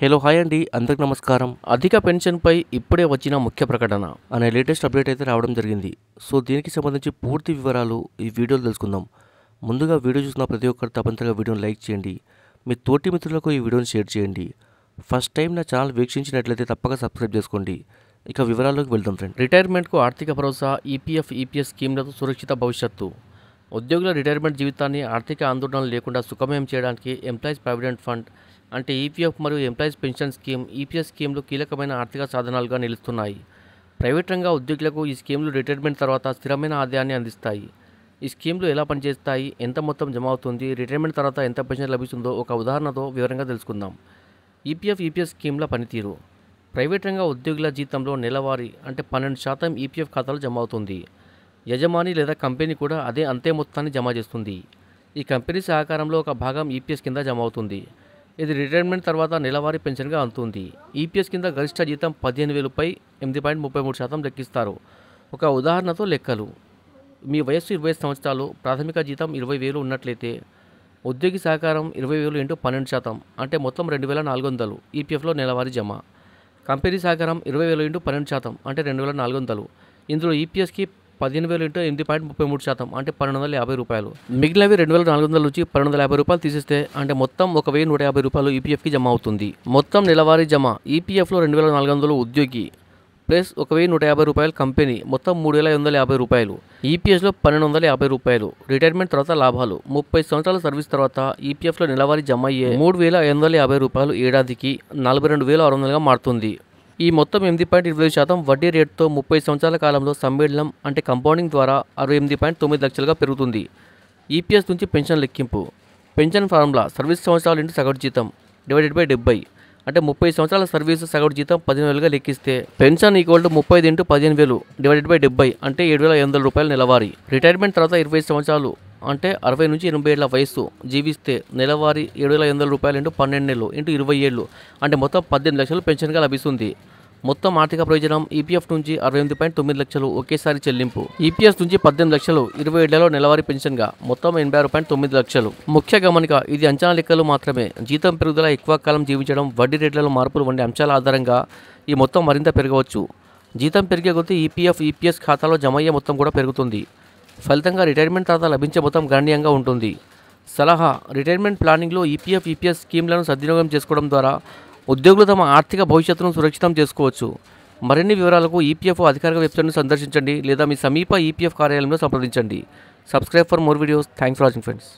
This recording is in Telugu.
హలో హాయ్ అండి, అందరికి నమస్కారం. అధిక పెన్షన్పై ఇప్పుడే వచ్చిన ముఖ్య ప్రకటన అనే లేటెస్ట్ అప్డేట్ అయితే రావడం జరిగింది. సో దీనికి సంబంధించి పూర్తి వివరాలు ఈ వీడియోలో తెలుసుకుందాం. ముందుగా వీడియో చూసిన ప్రతి ఒక్కరు తప్పనిసరిగా వీడియోని లైక్ చేయండి. మీ తోటి మిత్రులకు ఈ వీడియోని షేర్ చేయండి. ఫస్ట్ టైం నా ఛానల్ వీక్షించినట్లయితే తప్పక సబ్స్క్రైబ్ చేసుకోండి. ఇక వివరాల్లోకి వెళ్దాం ఫ్రెండ్. రిటైర్మెంట్కు ఆర్థిక భరోసా, ఈపీఎఫ్ స్కీమ్లతో సురక్షిత భవిష్యత్తు. ఉద్యోగుల రిటైర్మెంట్ జీవితాన్ని ఆర్థిక ఆందోళనలు లేకుండా సుఖమయం చేయడానికి ఎంప్లాయీస్ ప్రావిడెంట్ ఫండ్ అంటే ఈపీఎఫ్ మరియు ఎంప్లాయీస్ పెన్షన్ స్కీమ్ ఈపీఎస్ స్కీమ్లు కీలకమైన ఆర్థిక సాధనాలుగా నిలుస్తున్నాయి. ప్రైవేట్ రంగ ఉద్యోగులకు ఈ స్కీమ్లు రిటైర్మెంట్ తర్వాత స్థిరమైన ఆదాయాన్ని అందిస్తాయి. ఈ స్కీమ్లు ఎలా పనిచేస్తాయి, ఎంత మొత్తం జమ అవుతుంది, రిటైర్మెంట్ తర్వాత ఎంత పెన్షన్ లభిస్తుందో ఒక ఉదాహరణతో వివరంగా తెలుసుకుందాం. ఈపీఎఫ్ స్కీమ్ల పనితీరు. ప్రైవేట్ రంగ ఉద్యోగుల జీతంలో నెలవారీ అంటే 12% ఈపీఎఫ్ ఖాతాలో జమ అవుతుంది. యజమాని లేదా కంపెనీ కూడా అంతే మొత్తాన్ని జమ చేస్తుంది. ఈ కంపెనీ సహకారంలో ఒక భాగం ఈపీఎస్ కింద జమ అవుతుంది. ఇది రిటైర్మెంట్ తర్వాత నెలవారీ పెన్షన్గా అందుతుంది. ఈపీఎస్ కింద గరిష్ట జీతం 15,000పై 8.33% లెక్కిస్తారు. ఒక ఉదాహరణతో లెక్కలు. మీ వయస్సు 25 సంవత్సరాలు, ప్రాథమిక జీతం 20,000 ఉన్నట్లయితే ఉద్యోగి సహకారం 20,000 × 12% అంటే మొత్తం 2,400 ఈపీఎఫ్లో నెలవారీ జమ. కంపెనీ సహకారం 20,000 × 12% అంటే 2,400. ఇందులో ఈపీఎస్కి 15,000 × 8.33% అంటే రూ. 1,250. మిగిలినవి 2,400 నుంచి రూ. 1,250 తీసేస్తే అంటే మొత్తం రూ. 1,150 ఈపీఎఫ్కి జమ అవుతుంది. మొత్తం నెలవారీ జమ ఈపీఎఫ్లో 2,400 ఉద్యోగి ప్లస్ రూ. 1,150 కంపెనీ, మొత్తం రూ. 3,850. ఈపీఎస్లో రూ. 1,250. రిటైర్మెంట్ తర్వాత లాభాలు. 30 సంవత్సరాల సర్వీస్ తర్వాత ఈపీఎఫ్లో నెలవారీ జమ అయ్యే రూ. 3,550 ఏడాదికి 42,600గా మారుతుంది. ఈ మొత్తం 8.25% వడ్డీ రేటుతో 30 సంవత్సరాల కాలంలో సమ్మేళనం అంటే కంపౌండింగ్ ద్వారా 68.9 లక్షలుగా పెరుగుతుంది. ఈపీఎస్ నుంచి పెన్షన్ లెక్కింపు. పెన్షన్ ఫార్ములా సర్వీస్ సంవత్సరాలు ఇంటూ సగటు జీతం /70 అంటే 30 సంవత్సరాల సర్వీసు సగటు జీతం 15,000గా లెక్కిస్తే పెన్షన్ = 30 × 15,000 /70 అంటే రూ. 7,500 నెలవారీ. రిటైర్మెంట్ తర్వాత 20 సంవత్సరాలు అంటే 60 నుంచి 80 ఏళ్ల వయస్సు జీవిస్తే నెలవారీ రూ. 7,500 × 12 నెలలు × 20 ఏళ్ళు అంటే మొత్తం 18 లక్షలు పెన్షన్గా లభిస్తుంది. మొత్తం ఆర్థిక ప్రయోజనం ఈపీఎఫ్ నుంచి 68.9 లక్షలు ఒకేసారి చెల్లింపు. ఈపీఎస్ నుంచి 18 లక్షలు 20 ఏళ్లలో నెలవారీ పెన్షన్గా మొత్తం 86.9 లక్షలు. ముఖ్య గమనిక, ఇది అంచనా లెక్కలు మాత్రమే. జీతం పెరుగుదల, ఎక్కువ కాలం జీవించడం, వడ్డీ రేట్లలో మార్పులు వంటి అంశాల ఆధారంగా ఈ మొత్తం మరింత పెరగవచ్చు. జీతం పెరిగే కొద్దీ ఈపీఎస్ ఖాతాలో జమ అయ్యే మొత్తం కూడా పెరుగుతుంది. ఫలితంగా రిటైర్మెంట్ తర్వాత లభించే మొత్తం గణనీయంగా ఉంటుంది. సలహా: రిటైర్మెంట్ ప్లానింగ్లో ఈపీఎఫ్ స్కీమ్లను సద్వినియోగం చేసుకోవడం ద్వారా ఉద్యోగులు తమ ఆర్థిక భవిష్యత్తును సురక్షితం చేసుకోవచ్చు. మరిన్ని వివరాలకు ఈపీఎఫ్ అధికారిక వెబ్సైట్ను సందర్శించండి లేదా మీ సమీప ఈపీఎఫ్ కార్యాలయంలో సంప్రదించండి. Subscribe for more videos. Thanks for watching friends.